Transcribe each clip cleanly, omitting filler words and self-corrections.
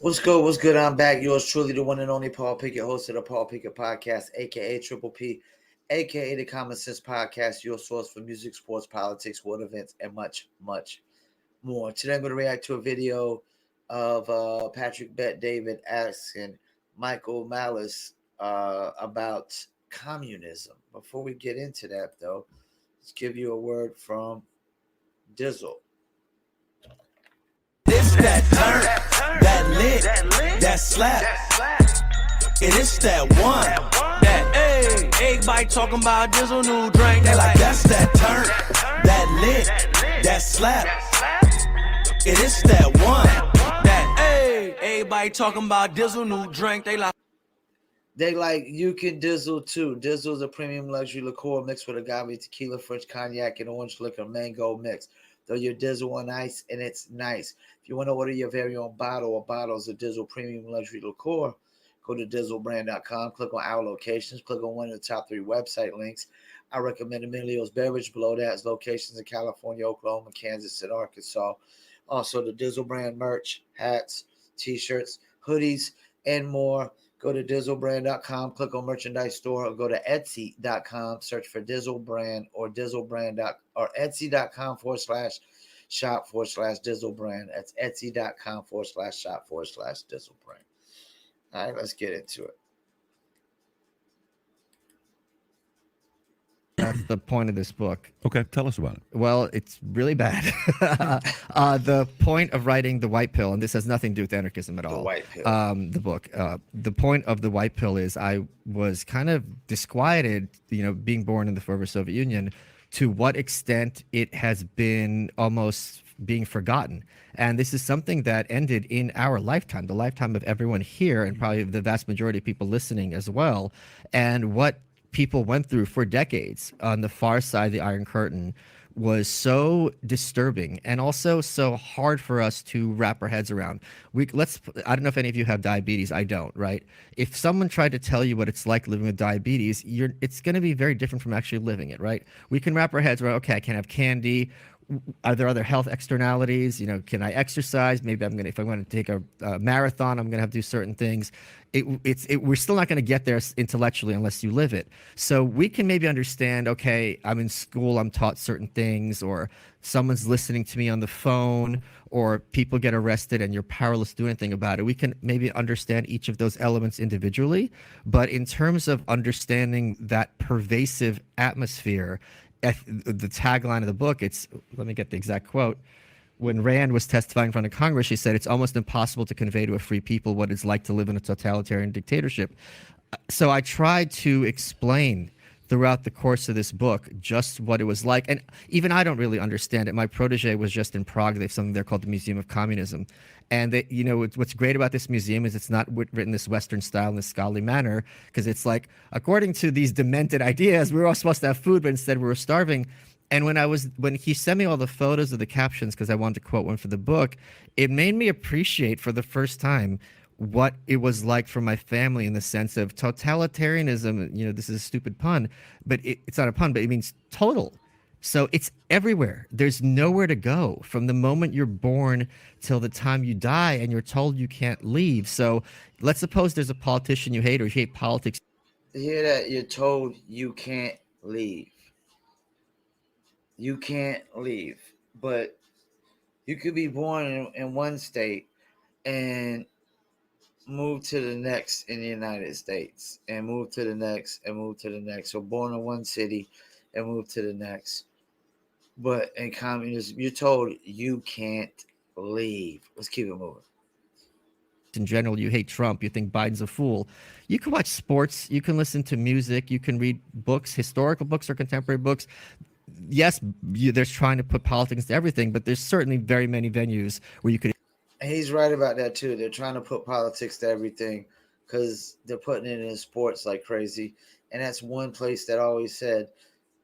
What's good? What's good? I'm back. Yours truly, the one and only Paul Pickett, host of the Paul Pickett Podcast, aka Triple P, aka the Common Sense Podcast, your source for music, sports, politics, world events, and much, much more. Today, I'm going to react to a video of Patrick Bet David asking Michael Malice about communism. Before we get into that, though, let's give you a word from Dizzle. It's that turn, that lit, that slap. It is that one, that everybody talking about Dizzle new drink. They like that's that turn, that lit, that slap. It is that one, that everybody talking about Dizzle new drink. They like you can Dizzle too. Dizzle is a premium luxury liqueur mixed with agave, tequila, French cognac, and orange liquor mango mix. Throw your Dizzle on ice, and it's nice. If you want to order your very own bottle or bottles of Dizzle premium luxury liqueur, go to dizzlebrand.com, click on our locations, click on one of the top 3 website links. I recommend Emilio's Beverage. Below that is locations in California, Oklahoma, Kansas, and Arkansas. Also, the Dizzle brand merch, hats, t-shirts, hoodies, and more. Go to dizzlebrand.com, click on merchandise store, or go to etsy.com, search for Dizzle brand or or etsy.com/shop/Dizzle brand. That's etsy.com/shop/Dizzle brand. All right, let's get into it. That's the point of this book. Okay, tell us about it. Well, it's really bad. The point of writing The White Pill, and this has nothing to do with anarchism at all. The White Pill. The book. The point of The White Pill is I was kind of disquieted, being born in the former Soviet Union, to what extent it has been almost being forgotten. And this is something that ended in our lifetime, the lifetime of everyone here, and probably the vast majority of people listening as well. And what people went through for decades on the far side of the Iron Curtain was disturbing and also so hard for us to wrap our heads around. I don't know if any of you have diabetes. I don't, right? If someone tried to tell you what it's like living with diabetes, it's going to be very different from actually living it, right? We can wrap our heads around, okay, I can't have candy. Are there other health externalities? Can I exercise? Maybe if I'm going to take a marathon, I'm going to have to do certain things. We're still not going to get there intellectually unless you live it. So we can maybe understand, okay, I'm in school, I'm taught certain things, or someone's listening to me on the phone, or people get arrested and you're powerless to do anything about it. We can maybe understand each of those elements individually. But in terms of understanding that pervasive atmosphere, the tagline of the book, let me get the exact quote. When Rand was testifying in front of Congress, she said, it's almost impossible to convey to a free people what it's like to live in a totalitarian dictatorship. So I tried to explain throughout the course of this book just what it was like. And even I don't really understand it. My protege was just in Prague. They have something there called the Museum of Communism. And what's great about this museum is it's not written this Western style in this scholarly manner, because it's like, according to these demented ideas, we were all supposed to have food, but instead we were starving. And when he sent me all the photos of the captions, because I wanted to quote one for the book, it made me appreciate for the first time what it was like for my family, in the sense of totalitarianism. This is a stupid pun, but it's not a pun, but it means total. So it's everywhere. There's nowhere to go from the moment you're born till the time you die, and you're told you can't leave. So let's suppose there's a politician you hate, or you hate politics. You hear that? You're told you can't leave. You can't leave. But you could be born in one state and move to the next in the United States, and move to the next, and move to the next. So born in one city and move to the next. But in communism, you're told you can't leave. Let's keep it moving. In general, you hate Trump, you think Biden's a fool. You can watch sports, you can listen to music, you can read books, historical books or contemporary books. Yes, there's trying to put politics into everything, but there's certainly very many venues where you could. And he's right about that too. They're trying to put politics to everything, because they're putting it in sports like crazy. And that's one place that always said,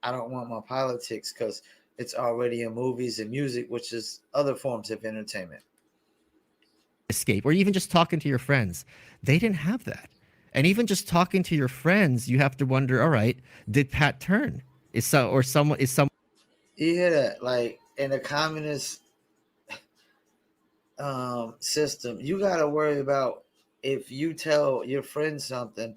I don't want my politics, because it's already in movies and music, which is other forms of entertainment. Escape, or even just talking to your friends. They didn't have that. And even just talking to your friends, you have to wonder, all right, did Pat turn? You hear that? Like, in the communist, system, you got to worry about if you tell your friends something,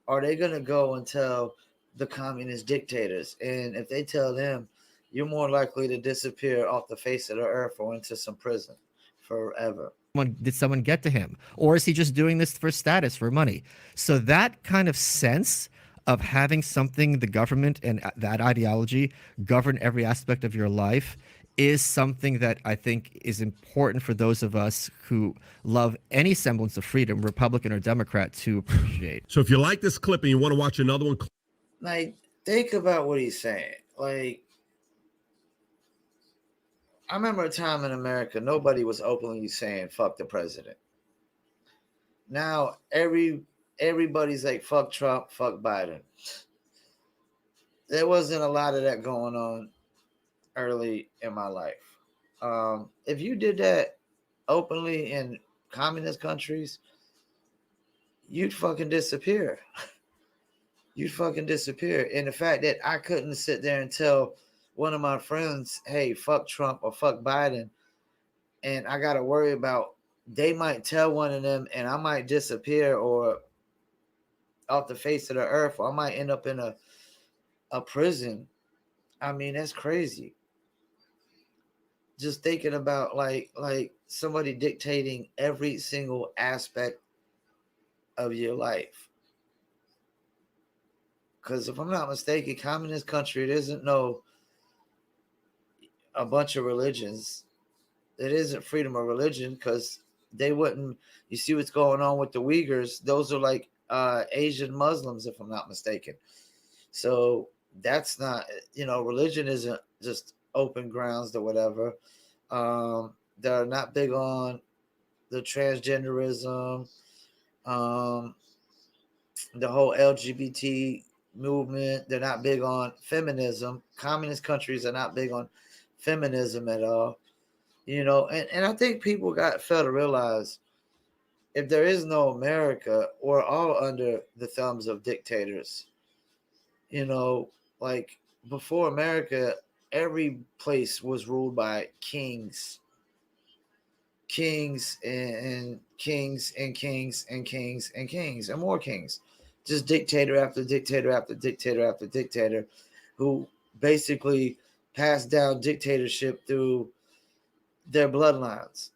are they going to go and tell the communist dictators? And if they tell them, you're more likely to disappear off the face of the earth or into some prison forever. Did someone get to him, or is he just doing this for status, for money? So that kind of sense of having something, the government and that ideology govern every aspect of your life, is something that I think is important for those of us who love any semblance of freedom, Republican or Democrat, to appreciate. So if you like this clip and you want to watch another one, Like, think about what he's saying. Like, I remember a time in America, nobody was openly saying "fuck the president." Now everybody's like "fuck Trump, fuck Biden." There wasn't a lot of that going on early in my life. If you did that openly in communist countries, you'd fucking disappear. You'd fucking disappear. And the fact that I couldn't sit there and tell one of my friends, "Hey, fuck Trump or fuck Biden," and I got to worry about they might tell one of them and I might disappear or off the face of the earth, or I might end up in a prison. I mean, that's crazy. Just thinking about like somebody dictating every single aspect of your life. Because if I'm not mistaken, communist country, it isn't no a bunch of religions. It isn't freedom of religion because they wouldn't. You see what's going on with the Uyghurs? Those are like Asian Muslims, if I'm not mistaken. So that's not, religion isn't just open grounds or whatever. They're not big on the transgenderism, the whole LGBT movement. They're not big on feminism. Communist countries are not big on feminism at all. And I think people fail to realize if there is no America, we're all under the thumbs of dictators. Like before America, every place was ruled by kings, and kings and kings and kings and kings and more kings, just dictator after dictator after dictator after dictator, who basically passed down dictatorship through their bloodlines.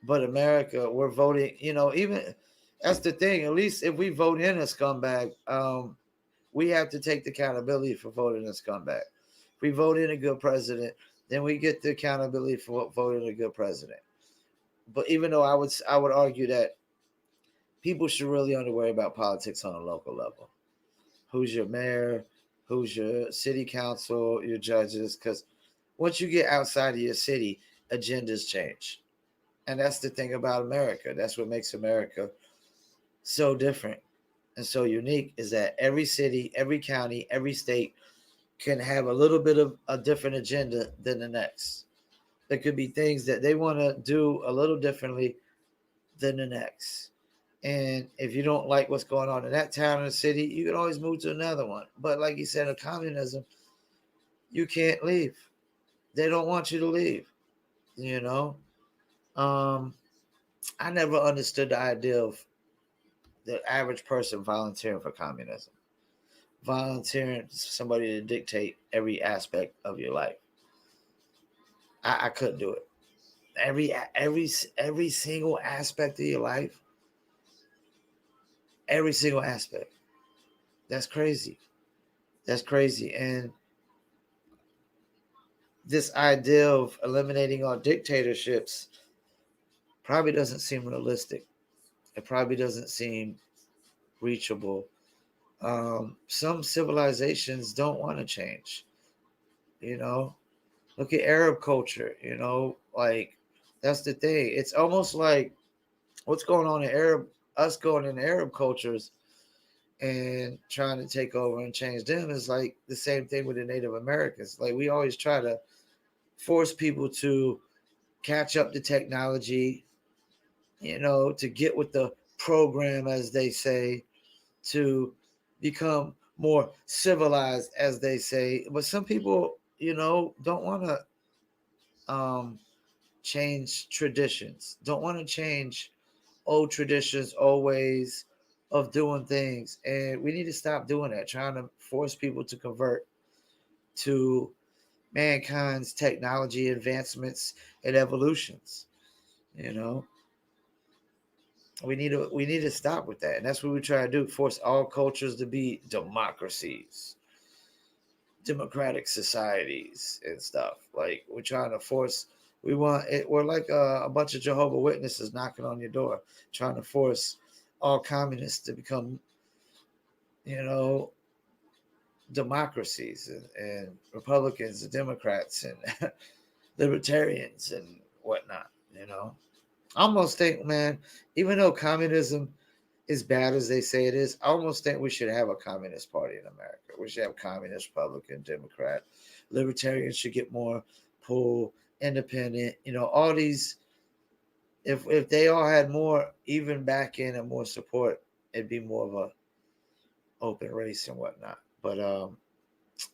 But America, we're voting. Even that's the thing. At least if we vote in a scumbag, we have to take the accountability for voting a scumbag. If we vote in a good president, then we get the accountability for voting a good president. But even though I would argue that people should really only worry about politics on a local level. Who's your mayor? Who's your city council? Your judges? Because once you get outside of your city, agendas change. And that's the thing about America. That's what makes America so different and so unique, is that every city, every county, every state can have a little bit of a different agenda than the next. There could be things that they want to do a little differently than the next. And if you don't like what's going on in that town or city, you can always move to another one. But like you said, in communism, you can't leave. They don't want you to leave. I never understood the idea of the average person volunteering for communism, volunteering somebody to dictate every aspect of your life. I couldn't do it. Every single aspect of your life, every single aspect. That's crazy. That's crazy. And this idea of eliminating all dictatorships probably doesn't seem realistic. It probably doesn't seem reachable. Some civilizations don't want to change. Look at Arab culture. Like that's the thing. It's almost like what's going on in us going in Arab cultures and trying to take over and change them is like the same thing with the Native Americans. Like we always try to force people to catch up to technology, to get with the program, as they say, to become more civilized, as they say. But some people, don't want to change traditions. Don't want to change old traditions, old ways of doing things. And we need to stop doing that, trying to force people to convert to mankind's technology advancements and evolutions. You know, we need to stop with that. And that's what we try to do, force all cultures to be democracies, democratic societies and stuff. Like we're trying to force. We want it. We're like a bunch of Jehovah Witnesses knocking on your door, trying to force all communists to become, you know, democracies, and Republicans and Democrats and libertarians and whatnot. You know, I almost think, man, even though communism is bad as they say it is, I almost think we should have a communist party in America. We should have communist, Republican, Democrat. Libertarians should get more pull, independent. You know, all these. If they all had more even back in and more support, it'd be more of a open race and whatnot. But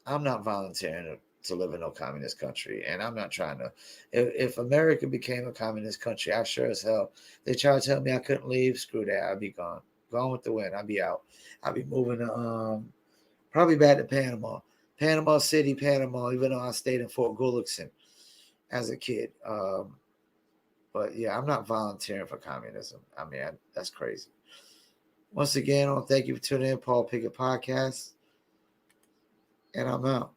I'm not volunteering to live in no communist country, and I'm not trying to. If America became a communist country, I sure as hell. They try to tell me I couldn't leave. Screw that. I'd be gone with the wind. I'd be out. I'd be moving to probably back to Panama, Panama City, Panama. Even though I stayed in Fort Gullickson as a kid. But yeah, I'm not volunteering for communism. I mean, that's crazy. Once again, I want to thank you for tuning in, Paul Pickett Podcast, and I'm out.